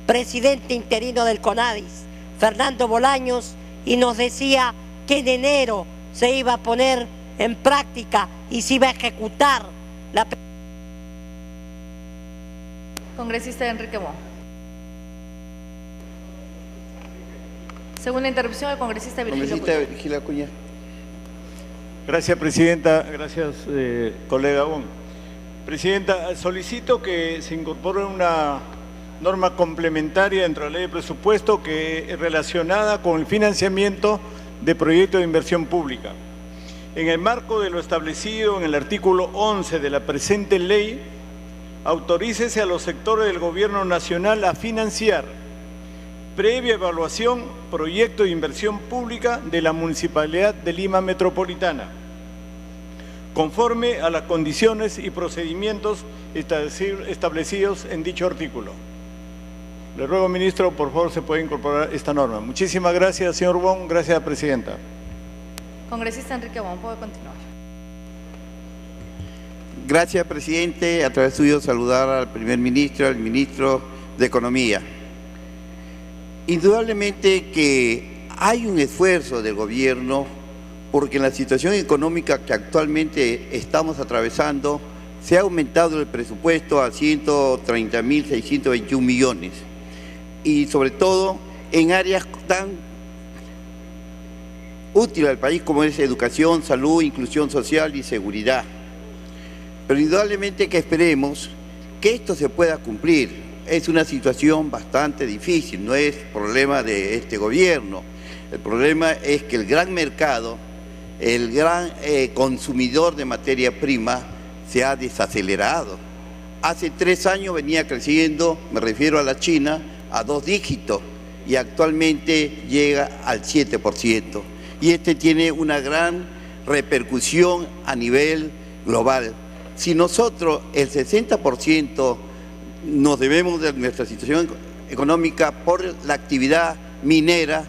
presidente interino del CONADIS, Fernando Bolaños, y nos decía que en enero se iba a poner en práctica y se iba a ejecutar la... Congresista Enrique Wong. Segunda interrupción, el congresista Virgilio Acuña. Gracias, presidenta. Gracias, colega Wong. Presidenta, solicito que se incorpore una norma complementaria dentro de la ley de presupuesto que es relacionada con el financiamiento de proyectos de inversión pública. En el marco de lo establecido en el artículo 11 de la presente ley, autorícese a los sectores del Gobierno Nacional a financiar, previa evaluación, proyecto de inversión pública de la Municipalidad de Lima Metropolitana, conforme a las condiciones y procedimientos establecidos en dicho artículo. Le ruego, ministro, por favor, se puede incorporar esta norma. Muchísimas gracias, señor Wong. Gracias, presidenta. Congresista Enrique Wong, puede continuar. Gracias, presidente. A través suyo saludar al primer ministro, al ministro de Economía. Indudablemente que hay un esfuerzo del gobierno porque en la situación económica que actualmente estamos atravesando se ha aumentado el presupuesto a 130.621 millones y sobre todo en áreas tan útiles al país como es educación, salud, inclusión social y seguridad. Pero indudablemente que esperemos que esto se pueda cumplir. Es una situación bastante difícil, no es problema de este gobierno. El problema es que el gran mercado, el gran consumidor de materia prima se ha desacelerado. Hace 3 años venía creciendo, me refiero a la China, a 2 dígitos y actualmente llega al 7%. Y este tiene una gran repercusión a nivel global. Si nosotros el 60% nos debemos de nuestra situación económica por la actividad minera,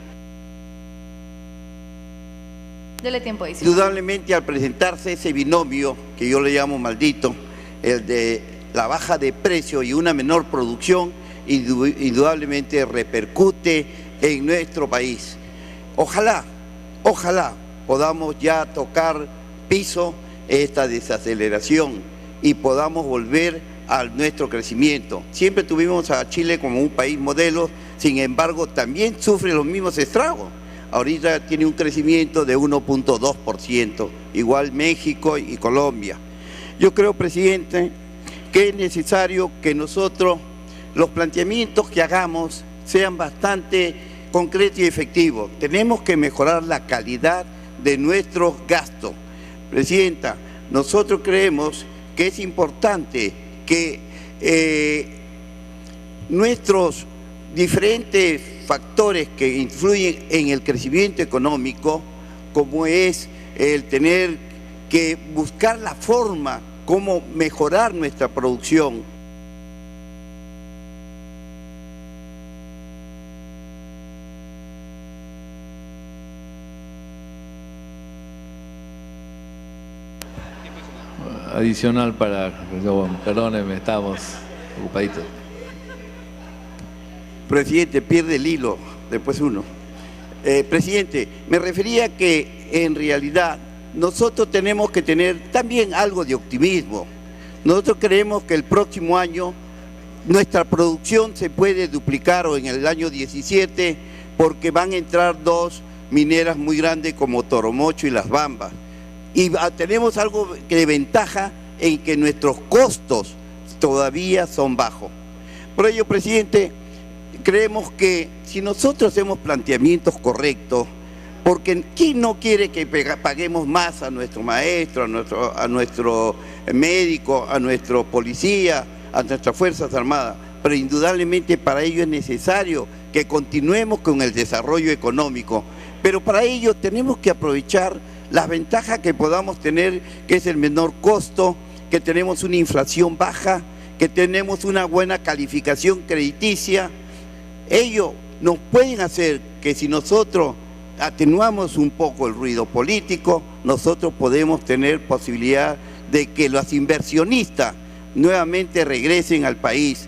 dele tiempo adicional. Indudablemente al presentarse ese binomio, que yo le llamo maldito, el de la baja de precio y una menor producción, indudablemente repercute en nuestro país. Ojalá podamos ya tocar piso esta desaceleración y podamos volver a nuestro crecimiento. Siempre tuvimos a Chile como un país modelo, sin embargo también sufre los mismos estragos. Ahorita tiene un crecimiento de 1.2%, igual México y Colombia. Yo creo, presidente, que es necesario que nosotros los planteamientos que hagamos sean bastante concretos y efectivos. Tenemos que mejorar la calidad de nuestros gastos. Presidenta, nosotros creemos que es importante que nuestros diferentes factores que influyen en el crecimiento económico, como es el tener que buscar la forma cómo mejorar nuestra producción. Adicional para... Perdónenme, estamos ocupaditos. Presidente, pierde el hilo, después uno. Presidente, me refería que en realidad nosotros tenemos que tener también algo de optimismo. Nosotros creemos que el próximo año nuestra producción se puede duplicar o en el año 17 porque van a entrar 2 mineras muy grandes como Toromocho y Las Bambas. Y tenemos algo de ventaja en que nuestros costos todavía son bajos. Por ello, presidente, creemos que si nosotros hacemos planteamientos correctos, porque ¿quién no quiere que paguemos más a nuestro maestro, a nuestro médico, a nuestro policía, a nuestras Fuerzas Armadas? pero indudablemente para ello es necesario que continuemos con el desarrollo económico. Pero para ello tenemos que aprovechar las ventajas que podamos tener, que es el menor costo, que tenemos una inflación baja, que tenemos una buena calificación crediticia. Ello nos pueden hacer que si nosotros atenuamos un poco el ruido político, nosotros podemos tener posibilidad de que los inversionistas nuevamente regresen al país.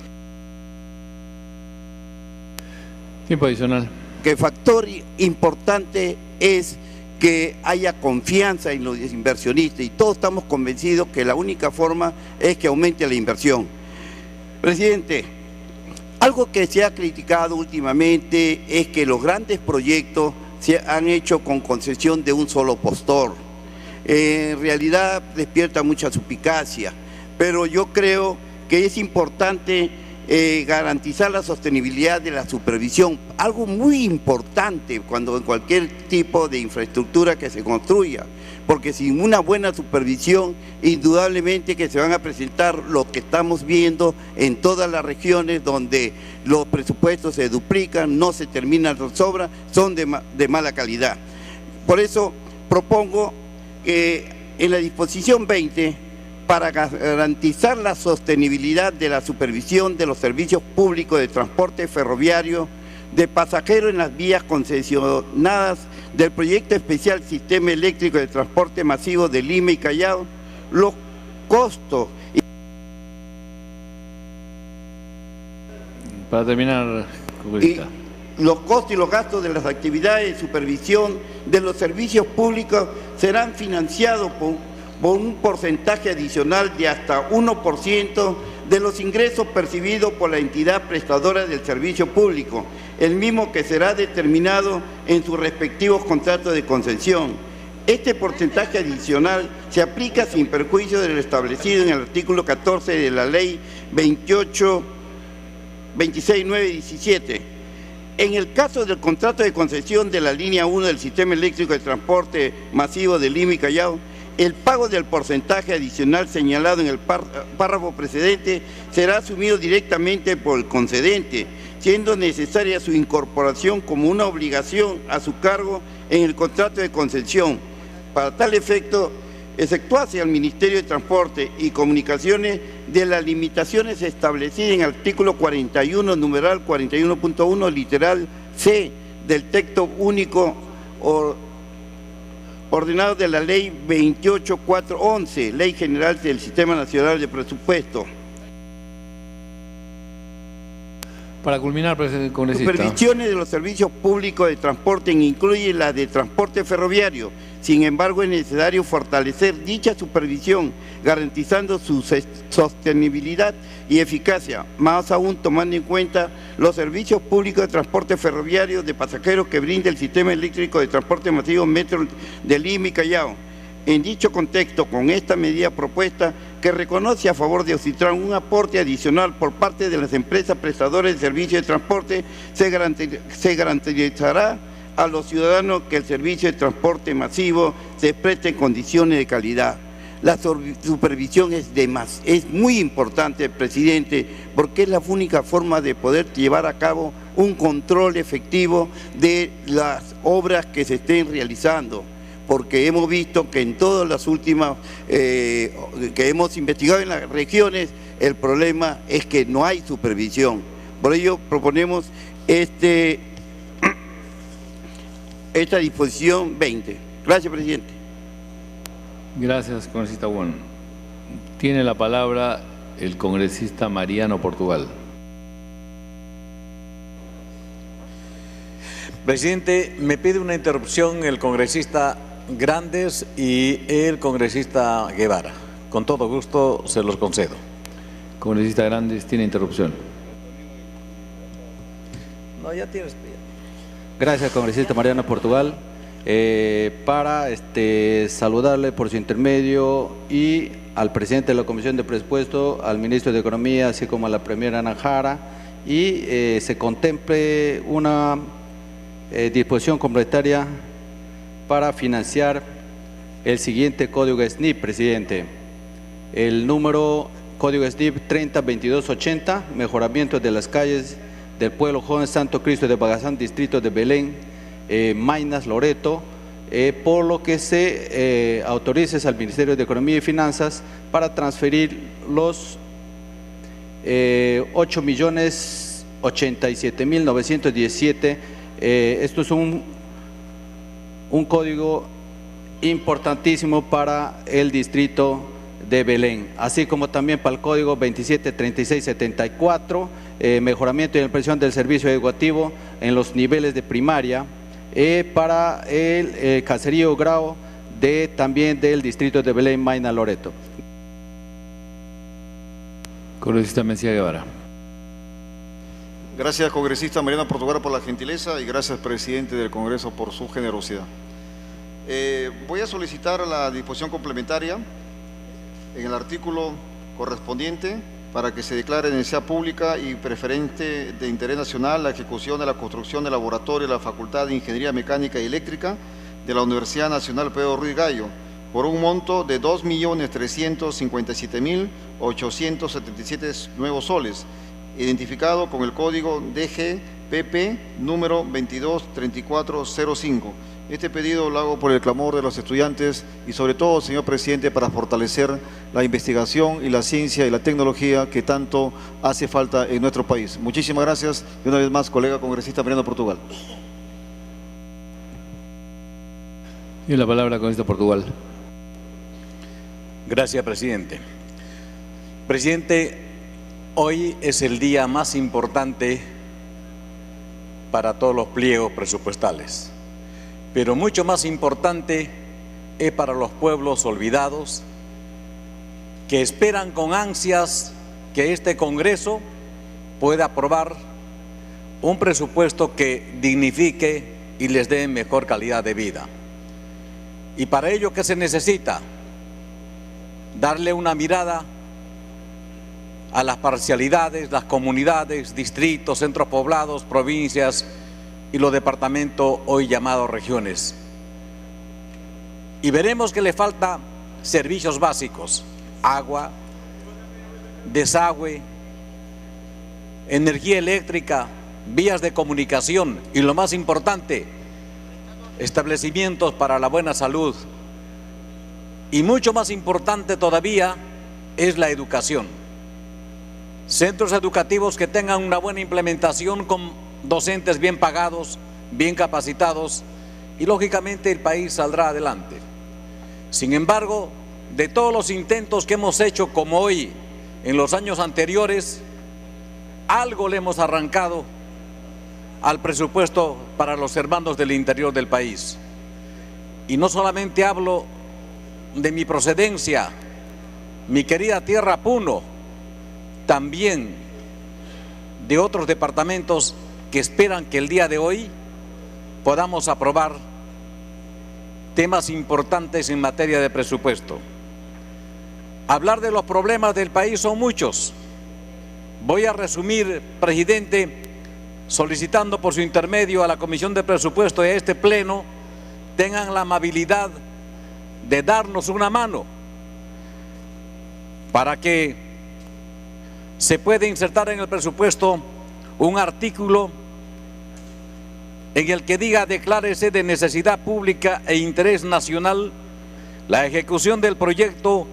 Tiempo adicional. Que factor importante es que haya confianza en los inversionistas y todos estamos convencidos que la única forma es que aumente la inversión. Presidente, algo que se ha criticado últimamente es que los grandes proyectos se han hecho con concesión de un solo postor. En realidad despierta mucha suspicacia, pero yo creo que es importante garantizar la sostenibilidad de la supervisión, algo muy importante cuando en cualquier tipo de infraestructura que se construya, porque sin una buena supervisión, indudablemente que se van a presentar lo que estamos viendo en todas las regiones donde los presupuestos se duplican, no se terminan las obras, son de mala calidad. Por eso propongo que en la disposición 20, para garantizar la sostenibilidad de la supervisión de los servicios públicos de transporte ferroviario de pasajeros en las vías concesionadas del proyecto especial Sistema Eléctrico de Transporte Masivo de Lima y Callao, los costos. Para terminar, Los costos y los gastos de las actividades de supervisión de los servicios públicos serán financiados por un porcentaje adicional de hasta 1% de los ingresos percibidos por la entidad prestadora del servicio público, el mismo que será determinado en sus respectivos contratos de concesión. Este porcentaje adicional se aplica sin perjuicio de lo establecido en el artículo 14 de la Ley 26.917. En el caso del contrato de concesión de la línea 1 del Sistema Eléctrico de Transporte Masivo de Lima y Callao, el pago del porcentaje adicional señalado en el párrafo precedente será asumido directamente por el concedente, siendo necesaria su incorporación como una obligación a su cargo en el contrato de concesión. Para tal efecto, exceptuarse al Ministerio de Transporte y Comunicaciones de las limitaciones establecidas en el artículo 41, numeral 41.1, literal C del texto único ordenado de la Ley 28.411, Ley General del Sistema Nacional de Presupuesto. Para culminar, presidente congresista. Supervisiones de los servicios públicos de transporte incluye la de transporte ferroviario. Sin embargo, es necesario fortalecer dicha supervisión, garantizando su sostenibilidad y eficacia, más aún tomando en cuenta los servicios públicos de transporte ferroviario de pasajeros que brinda el Sistema Eléctrico de Transporte Masivo Metro de Lima y Callao. En dicho contexto, con esta medida propuesta, que reconoce a favor de Ocitran un aporte adicional por parte de las empresas prestadoras de servicios de transporte, se garantizará a los ciudadanos que el servicio de transporte masivo se preste en condiciones de calidad. La supervisión es muy importante, presidente, porque es la única forma de poder llevar a cabo un control efectivo de las obras que se estén realizando, porque hemos visto que en todas las últimas que hemos investigado en las regiones, el problema es que no hay supervisión. Por ello proponemos esta disposición 20. Gracias, presidente. Gracias, congresista Wong. Tiene la palabra el congresista Mariano Portugal. Presidente, me pide una interrupción el congresista Grandes y el congresista Guevara. Con todo gusto se los concedo. Congresista Grandes, tiene interrupción. No, ya tienes. Gracias, congresista Mariano Portugal. Para saludarle por su intermedio y al presidente de la Comisión de Presupuesto, al ministro de Economía, así como a la primera Ana Jara, y se contemple una disposición complementaria para financiar el siguiente código SNIP, presidente. El número código SDIP 302280, mejoramiento de las calles del pueblo joven Santo Cristo de Bagazán, distrito de Belén, Maynas, Loreto, por lo que se autorice al Ministerio de Economía y Finanzas para transferir los 8.087.917. Esto es un código importantísimo para el distrito de Belén, así como también para el código 273674, mejoramiento y ampliación del servicio educativo en los niveles de primaria, para el caserío Grau también del distrito de Belén, Mayna, Loreto. Congresista Mencía Guevara. Gracias, congresista Mariano Portugal, por la gentileza, y gracias, presidente del Congreso, por su generosidad. Voy a solicitar la disposición complementaria en el artículo correspondiente para que se declare de necesidad pública y preferente de interés nacional la ejecución de la construcción del laboratorio de la Facultad de Ingeniería Mecánica y Eléctrica de la Universidad Nacional Pedro Ruiz Gallo, por un monto de 2.357.877 nuevos soles, identificado con el código DGPP número 223405. Este pedido lo hago por el clamor de los estudiantes y sobre todo, señor presidente, para fortalecer la investigación y la ciencia y la tecnología que tanto hace falta en nuestro país. Muchísimas gracias y una vez más, colega congresista Mariano Portugal. Y la palabra, congresista Portugal. Gracias, presidente. Presidente, hoy es el día más importante para todos los pliegos presupuestales, pero mucho más importante es para los pueblos olvidados que esperan con ansias que este Congreso pueda aprobar un presupuesto que dignifique y les dé mejor calidad de vida. Y para ello, ¿qué se necesita? Darle una mirada a las parcialidades, las comunidades, distritos, centros poblados, provincias y los departamentos hoy llamados regiones. Y veremos que le falta servicios básicos: agua, desagüe, energía eléctrica, vías de comunicación y, lo más importante, establecimientos para la buena salud. Y mucho más importante todavía es la educación. Centros educativos que tengan una buena implementación con docentes bien pagados, bien capacitados, y lógicamente el país saldrá adelante. Sin embargo, de todos los intentos que hemos hecho como hoy en los años anteriores, algo le hemos arrancado al presupuesto para los hermanos del interior del país. Y no solamente hablo de mi procedencia, mi querida tierra Puno, también de otros departamentos que esperan que el día de hoy podamos aprobar temas importantes en materia de presupuesto. Hablar de los problemas del país son muchos. Voy a resumir, presidente, solicitando por su intermedio a la Comisión de Presupuesto y a este Pleno tengan la amabilidad de darnos una mano para que se pueda insertar en el presupuesto un artículo en el que diga: declárese de necesidad pública e interés nacional la ejecución del proyecto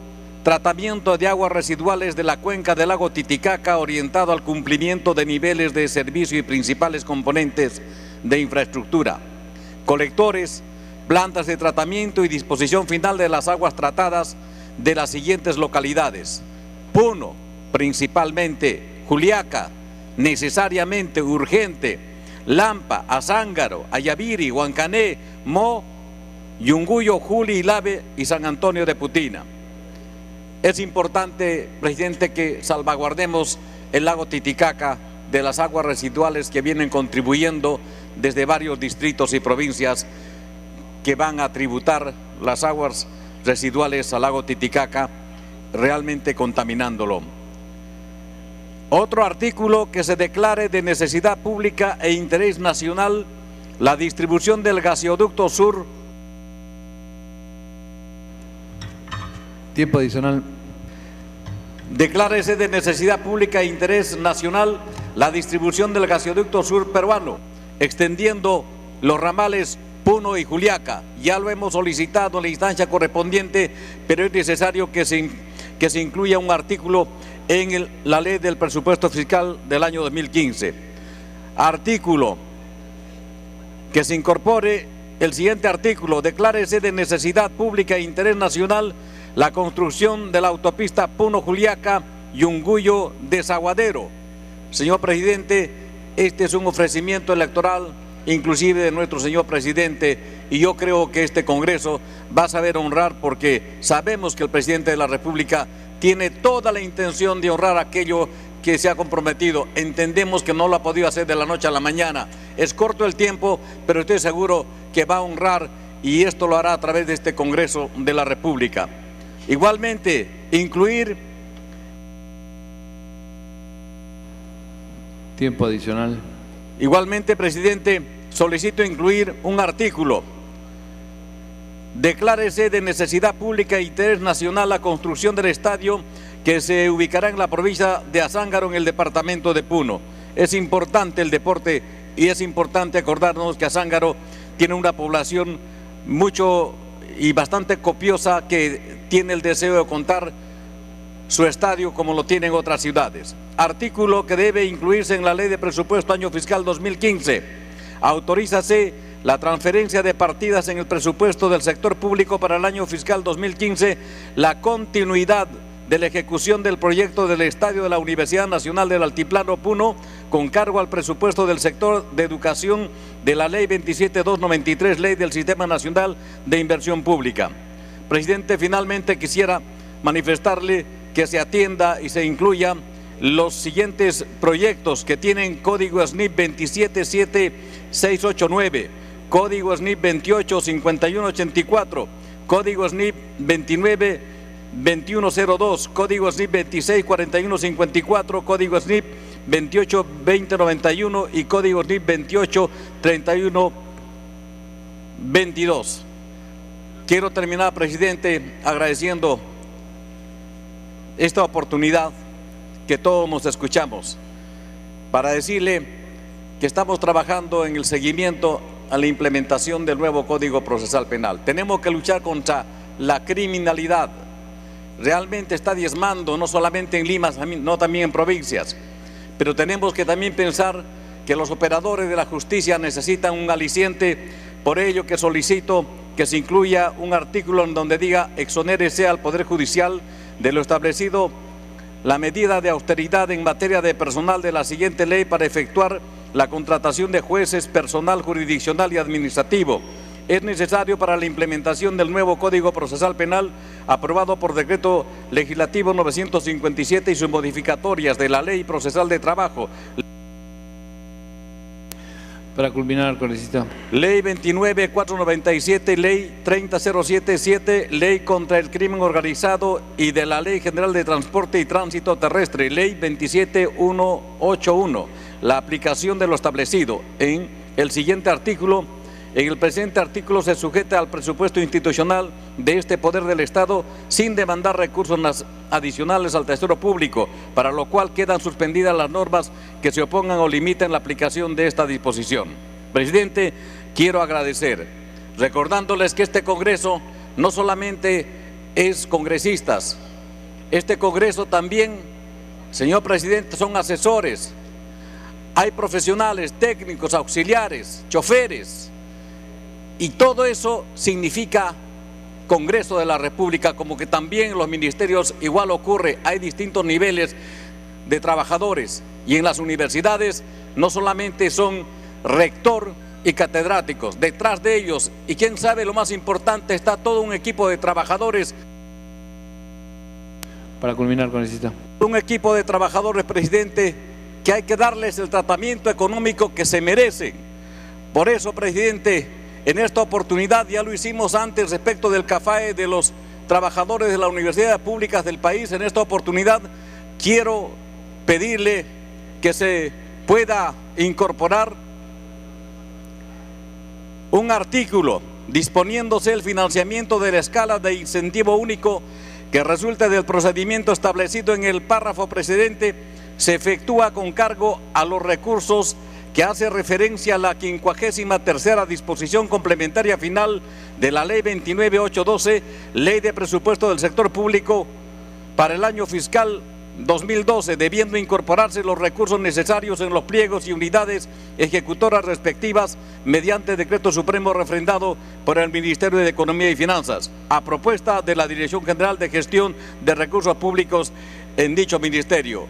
tratamiento de aguas residuales de la cuenca del lago Titicaca orientado al cumplimiento de niveles de servicio y principales componentes de infraestructura, colectores, plantas de tratamiento y disposición final de las aguas tratadas de las siguientes localidades: Puno, principalmente, Juliaca, necesariamente urgente, Lampa, Azángaro, Ayaviri, Huancané, Mo, Yunguyo, Juli, Ilave y San Antonio de Putina. Es importante, presidente, que salvaguardemos el lago Titicaca de las aguas residuales que vienen contribuyendo desde varios distritos y provincias que van a tributar las aguas residuales al lago Titicaca, realmente contaminándolo. Otro artículo: que se declare de necesidad pública e interés nacional la distribución del gasoducto sur. Tiempo adicional. declárese de necesidad pública e interés nacional la distribución del gasoducto sur peruano, extendiendo los ramales Puno y Juliaca. Ya lo hemos solicitado en la instancia correspondiente, pero es necesario que se incluya un artículo en la ley del presupuesto fiscal del año 2015. Artículo, que se incorpore el siguiente artículo: declárese de necesidad pública e interés nacional la construcción de la autopista Puno-Juliaca Yunguyo-Desaguadero. Señor presidente, este es un ofrecimiento electoral inclusive de nuestro señor presidente, y yo creo que este Congreso va a saber honrar, porque sabemos que el presidente de la República tiene toda la intención de honrar aquello que se ha comprometido. Entendemos que no lo ha podido hacer de la noche a la mañana, es corto el tiempo, pero estoy seguro que va a honrar, y esto lo hará a través de este Congreso de la República. Igualmente, incluir... Tiempo adicional. Igualmente, presidente, solicito incluir un artículo: declárese de necesidad pública e interés nacional la construcción del estadio que se ubicará en la provincia de Azángaro, en el departamento de Puno. Es importante el deporte y es importante acordarnos que Azángaro tiene una población mucho y bastante copiosa, que tiene el deseo de contar su estadio como lo tienen otras ciudades. Artículo que debe incluirse en la Ley de Presupuesto Año Fiscal 2015. Autorízase la transferencia de partidas en el presupuesto del sector público para el año fiscal 2015, la continuidad de la ejecución del proyecto del estadio de la Universidad Nacional del Altiplano Puno, con cargo al presupuesto del sector de educación de la Ley 27293, Ley del Sistema Nacional de Inversión Pública. Presidente, finalmente quisiera manifestarle que se atienda y se incluya los siguientes proyectos que tienen código SNIP 2776689, código SNIP 285184, código SNIP 292102, código SNIP 264154, código SNIP 282091 y código SNIP 283122. Quiero terminar, presidente, agradeciendo esta oportunidad que todos nos escuchamos, para decirle que estamos trabajando en el seguimiento a la implementación del nuevo Código Procesal Penal. Tenemos que luchar contra la criminalidad. Realmente está diezmando, no solamente en Lima, no también en provincias. Pero tenemos que también pensar que los operadores de la justicia necesitan un aliciente. Por ello que solicito que se incluya un artículo en donde diga: exonérese al Poder Judicial de lo establecido la medida de austeridad en materia de personal de la siguiente ley para efectuar la contratación de jueces, personal jurisdiccional y administrativo. Es necesario para la implementación del nuevo Código Procesal Penal, aprobado por Decreto Legislativo 957 y sus modificatorias de la Ley Procesal de Trabajo. Para culminar, congresista. Ley 29497, Ley 30077, Ley contra el Crimen Organizado y de la Ley General de Transporte y Tránsito Terrestre, Ley 27181. La aplicación de lo establecido en el siguiente artículo. En el presente artículo se sujeta al presupuesto institucional de este Poder del Estado sin demandar recursos adicionales al Tesoro Público, para lo cual quedan suspendidas las normas que se opongan o limiten la aplicación de esta disposición. Presidente, quiero agradecer, recordándoles que este Congreso no solamente es congresistas, este Congreso también, señor Presidente, son asesores, hay profesionales, técnicos, auxiliares, choferes. Y todo eso significa Congreso de la República, como que también en los ministerios igual ocurre, hay distintos niveles de trabajadores, y en las universidades no solamente son rector y catedráticos, detrás de ellos, y quién sabe lo más importante, está todo un equipo de trabajadores. Para culminar, congresista. Un equipo de trabajadores, presidente, que hay que darles el tratamiento económico que se merecen. Por eso, presidente, en esta oportunidad, ya lo hicimos antes respecto del CAFAE de los trabajadores de las universidades públicas del país, en esta oportunidad quiero pedirle que se pueda incorporar un artículo disponiéndose el financiamiento de la escala de incentivo único que resulte del procedimiento establecido en el párrafo precedente se efectúa con cargo a los recursos que hace referencia a la 53ª disposición complementaria final de la Ley 29812, Ley de Presupuesto del Sector Público para el año fiscal 2012, debiendo incorporarse los recursos necesarios en los pliegos y unidades ejecutoras respectivas mediante decreto supremo refrendado por el Ministerio de Economía y Finanzas, a propuesta de la Dirección General de Gestión de Recursos Públicos en dicho ministerio.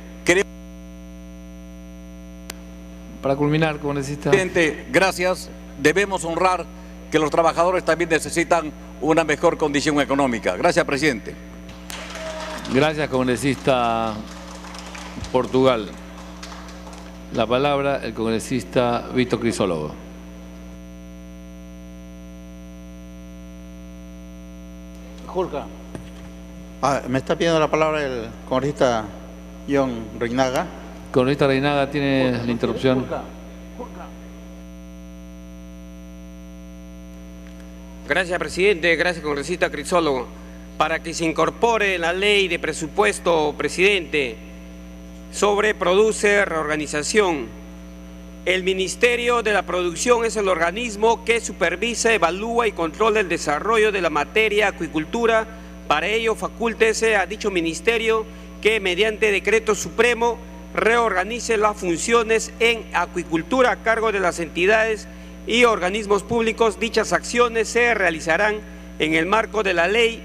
Para culminar, congresista. Presidente, gracias. Debemos honrar que los trabajadores también necesitan una mejor condición económica. Gracias, presidente. Gracias, congresista Portugal. La palabra, el congresista Víctor Crisólogo. Julka. Me está pidiendo la palabra el congresista John Reinaga. Congresista Reinaga tiene la interrupción. Gracias, presidente. Gracias, congresista Crisólogo. Para que se incorpore en la ley de presupuesto, presidente, sobre produce reorganización. El Ministerio de la Producción es el organismo que supervisa, evalúa y controla el desarrollo de la materia acuicultura. Para ello, facúltese a dicho ministerio que mediante decreto supremo reorganice las funciones en acuicultura a cargo de las entidades y organismos públicos. Dichas acciones se realizarán en el marco de la Ley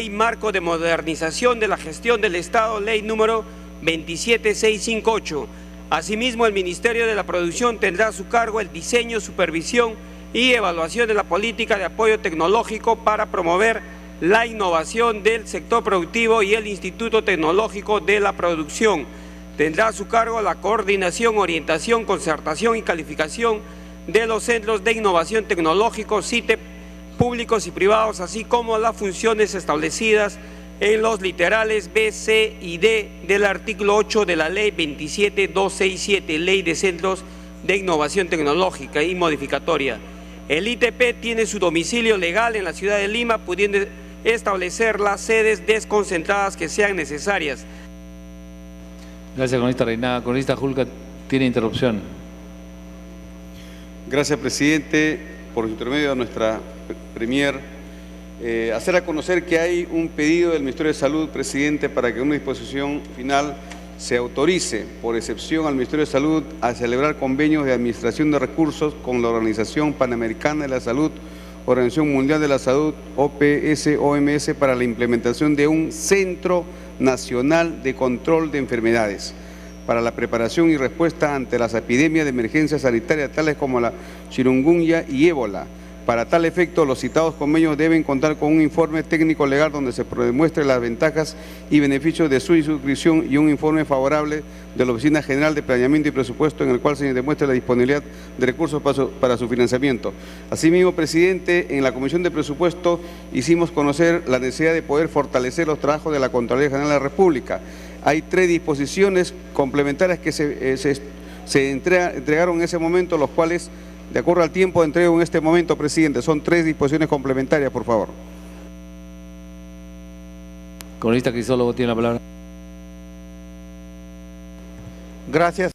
Marco de Modernización de la Gestión del Estado, Ley número 27658. Asimismo, el Ministerio de la Producción tendrá a su cargo el diseño, supervisión y evaluación de la política de apoyo tecnológico para promover la innovación del sector productivo, y el Instituto Tecnológico de la Producción tendrá a su cargo la coordinación, orientación, concertación y calificación de los centros de innovación tecnológico, CITEP, públicos y privados, así como las funciones establecidas en los literales B, C y D del artículo 8 de la Ley 27267, Ley de Centros de Innovación Tecnológica y Modificatoria. El ITP tiene su domicilio legal en la ciudad de Lima, pudiendo establecer las sedes desconcentradas que sean necesarias. Gracias, congresista Reinaga. Congresista Julka tiene interrupción. Gracias, presidente. Por intermedio de nuestra premier, hacer a conocer que hay un pedido del Ministerio de Salud, presidente, para que una disposición final se autorice, por excepción al Ministerio de Salud, a celebrar convenios de administración de recursos con la Organización Panamericana de la Salud, Organización Mundial de la Salud, OPS-OMS, para la implementación de un Centro Nacional de Control de Enfermedades para la preparación y respuesta ante las epidemias de emergencia sanitaria tales como la chikungunya y ébola. Para tal efecto, los citados convenios deben contar con un informe técnico legal donde se demuestre las ventajas y beneficios de su suscripción, y un informe favorable de la Oficina General de Planeamiento y Presupuesto en el cual se demuestre la disponibilidad de recursos para su financiamiento. Asimismo, presidente, en la Comisión de Presupuesto hicimos conocer la necesidad de poder fortalecer los trabajos de la Contraloría General de la República. Hay 3 disposiciones complementarias que se entregaron en ese momento, los cuales, de acuerdo al tiempo de entrega en este momento, presidente, son 3 disposiciones complementarias, por favor. Congresista Crisólogo tiene la palabra. Gracias.